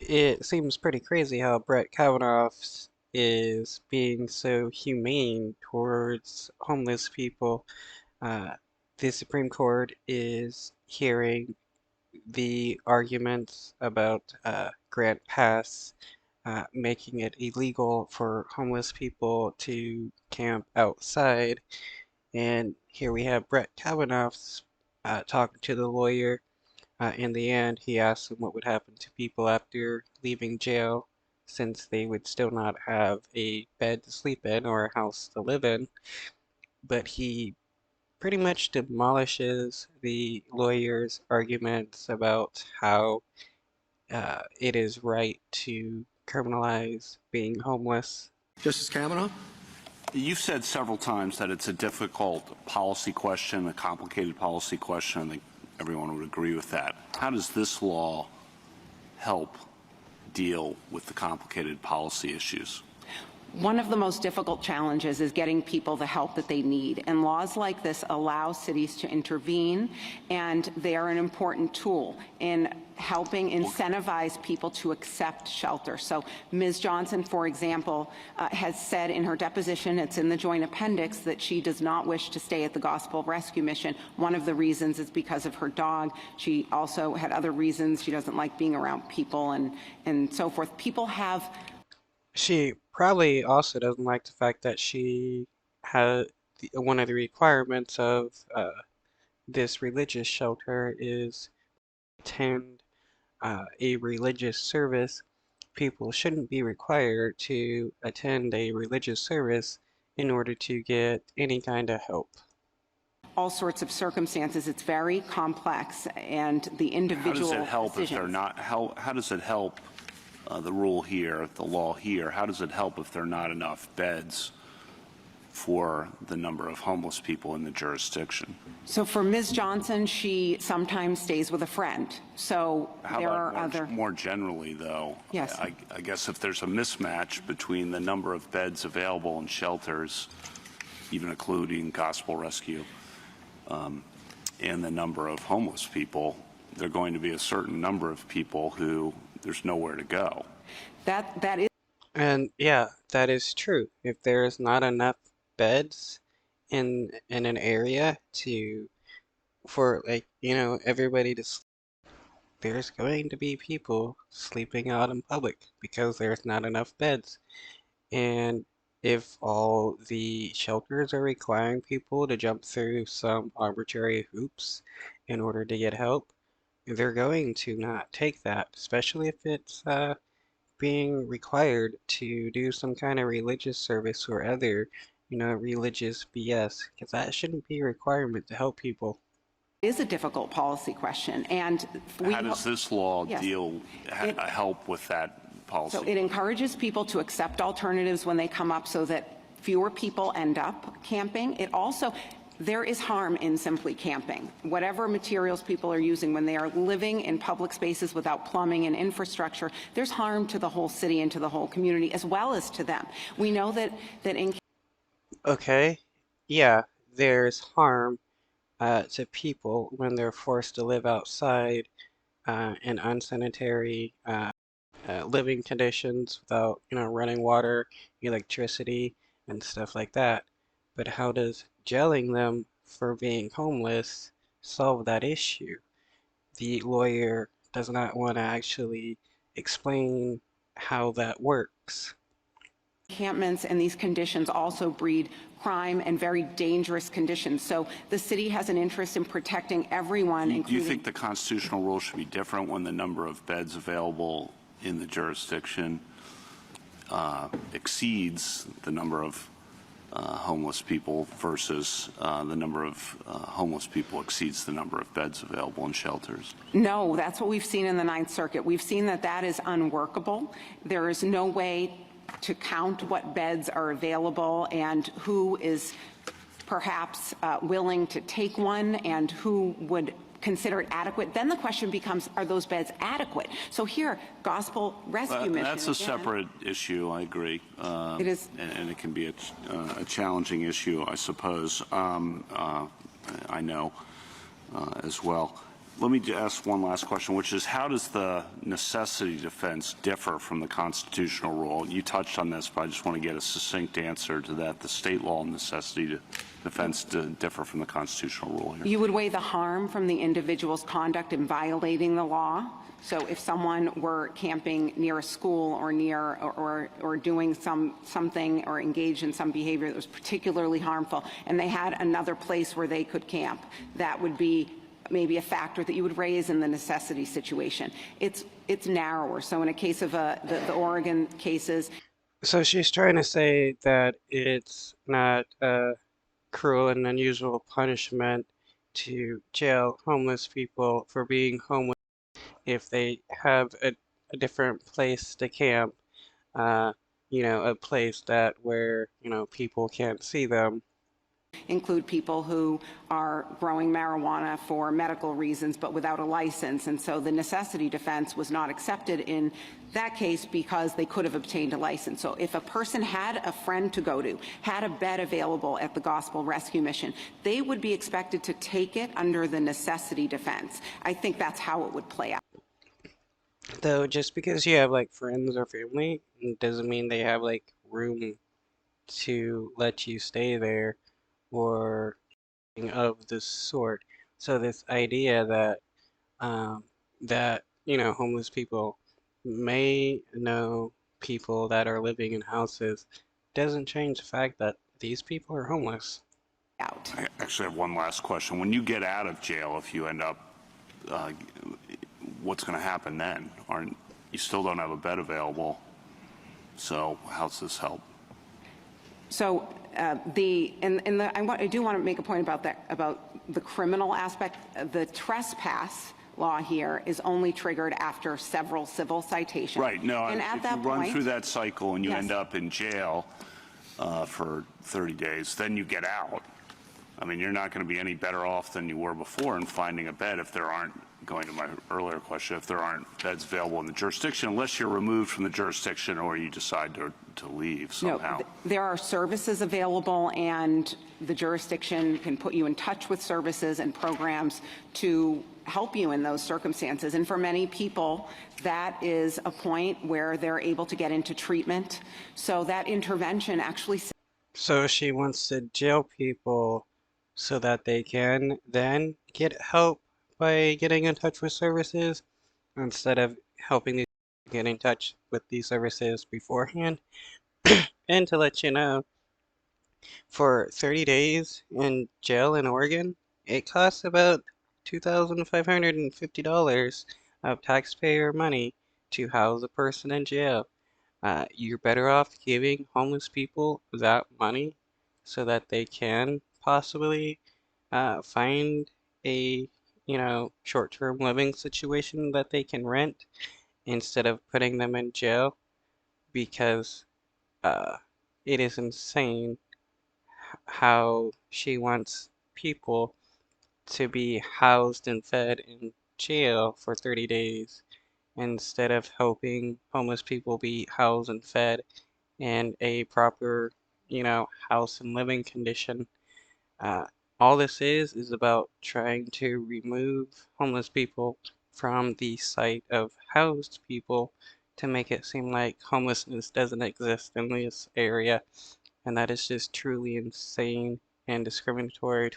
It seems pretty crazy how Brett Kavanaugh is being so humane towards homeless people. Uh, the Supreme Court is hearing the arguments about Grant Pass making it illegal for homeless people to camp outside. And here we have Brett Kavanaugh talking to the lawyer. In the end, he asked him what would happen to people after leaving jail, since they would still not have a bed to sleep in or a house to live in. But he pretty much demolishes the lawyer's arguments about how it is right to criminalize being homeless. Justice Kavanaugh? You've said several times that it's a difficult policy question, a complicated policy question. I think everyone would agree with that. How does this law help deal with the complicated policy issues? One of the most difficult challenges is getting people the help that they need, and laws like this allow cities to intervene, and they are an important tool in helping incentivize people to accept shelter. So Ms. Johnson, for example, has said in her deposition, it's in the joint appendix, that she does not wish to stay at the Gospel Rescue Mission. One of the reasons is because of her dog. She also had other reasons. She doesn't like being around people and so forth. People have... She probably also doesn't like the fact that she had one of the requirements of this religious shelter is attend a religious service. People shouldn't be required to attend a religious service in order to get any kind of help. All sorts of circumstances. It's very complex, and the individual How does it help decisions. if they're not? How does it help the rule here, the law here? How does it help if there are not enough beds for the number of homeless people in the jurisdiction? So for Ms. Johnson, she sometimes stays with a friend. So How there about are other... more generally, though? Yes. I guess if there's a mismatch between the number of beds available in shelters, even including Gospel Rescue, and the number of homeless people, there are going to be a certain number of people who there's nowhere to go. That is... And yeah, that is true. If there is not enough beds in an area for everybody to sleep, there's going to be people sleeping out in public because there's not enough beds. And if all the shelters are requiring people to jump through some arbitrary hoops in order to get help, they're going to not take that, especially if it's being required to do some kind of religious service or other, religious BS, because that shouldn't be a requirement to help people. It is a difficult policy question, and how does this law Yes. help with that policy? So it encourages people to accept alternatives when they come up so that fewer people end up camping. It also... There is harm in simply camping. Whatever materials people are using when they are living in public spaces without plumbing and infrastructure, there's harm to the whole city and to the whole community as well as to them. We know that in... Okay, yeah, there's harm to people when they're forced to live outside in unsanitary living conditions without, running water, electricity, and stuff like that. But how does jailing them for being homeless solve that issue? The lawyer does not want to actually explain how that works. Encampments and these conditions also breed crime and very dangerous conditions. So the city has an interest in protecting everyone, including... Do you think the constitutional rule should be different when the number of beds available in the jurisdiction exceeds the number of homeless people versus the number of homeless people exceeds the number of beds available in shelters? No, that's what we've seen in the Ninth Circuit. We've seen that that is unworkable. There is no way to count what beds are available and who is perhaps willing to take one and who would consider it adequate. Then the question becomes, are those beds adequate? So here, Gospel Rescue Mission... That's a separate issue, I agree. It is. And it can be a challenging issue, I suppose. I know as well. Let me ask one last question, which is how does the necessity defense differ from the constitutional rule? You touched on this, but I just want to get a succinct answer to that. The state law necessity defense differ from the constitutional rule here. You would weigh the harm from the individual's conduct in violating the law. So if someone were camping near a school or near or doing something or engaged in some behavior that was particularly harmful, and they had another place where they could camp, that would be maybe a factor that you would raise in the necessity situation. It's narrower. So in a case of the Oregon cases. So she's trying to say that it's not a cruel and unusual punishment to jail homeless people for being homeless if they have a different place to camp, a place that where, people can't see them. Include people who are growing marijuana for medical reasons but without a license, and so the necessity defense was not accepted in that case because they could have obtained a license. So if a person had a friend to go to, had a bed available at the Gospel Rescue Mission, they would be expected to take it under the necessity defense. I think that's how it would play out. Though just because you have like friends or family doesn't mean they have like room to let you stay there or anything of the sort. So this idea that um, homeless people may know people that are living in houses doesn't change the fact that these people are homeless. I actually have one last question. When you get out of jail, if you end up, what's going to happen then? You still don't have a bed available, so how's this help? So I do want to make a point about that, about the criminal aspect. The trespass law here is only triggered after several civil citations. Right. No, and if you run through that cycle and you end up in jail for 30 days, then you get out. I mean, you're not going to be any better off than you were before in finding a bed if there aren't, going to my earlier question, if there aren't beds available in the jurisdiction, unless you're removed from the jurisdiction or you decide to leave somehow. No, there are services available, and the jurisdiction can put you in touch with services and programs to help you in those circumstances. And for many people, that is a point where they're able to get into treatment. So that intervention actually. So she wants to jail people so that they can then get help by getting in touch with services instead of helping these people get in touch with these services beforehand. And to let you know, for 30 days in jail in Oregon, it costs about $2,550 of taxpayer money to house a person in jail. You're better off giving homeless people that money so that they can possibly find a short-term living situation that they can rent instead of putting them in jail, because it is insane how she wants people to be housed and fed in jail for 30 days instead of helping homeless people be housed and fed in a proper, house and living condition. Uh, all this is about trying to remove homeless people from the sight of housed people to make it seem like homelessness doesn't exist in this area, and that is just truly insane and discriminatory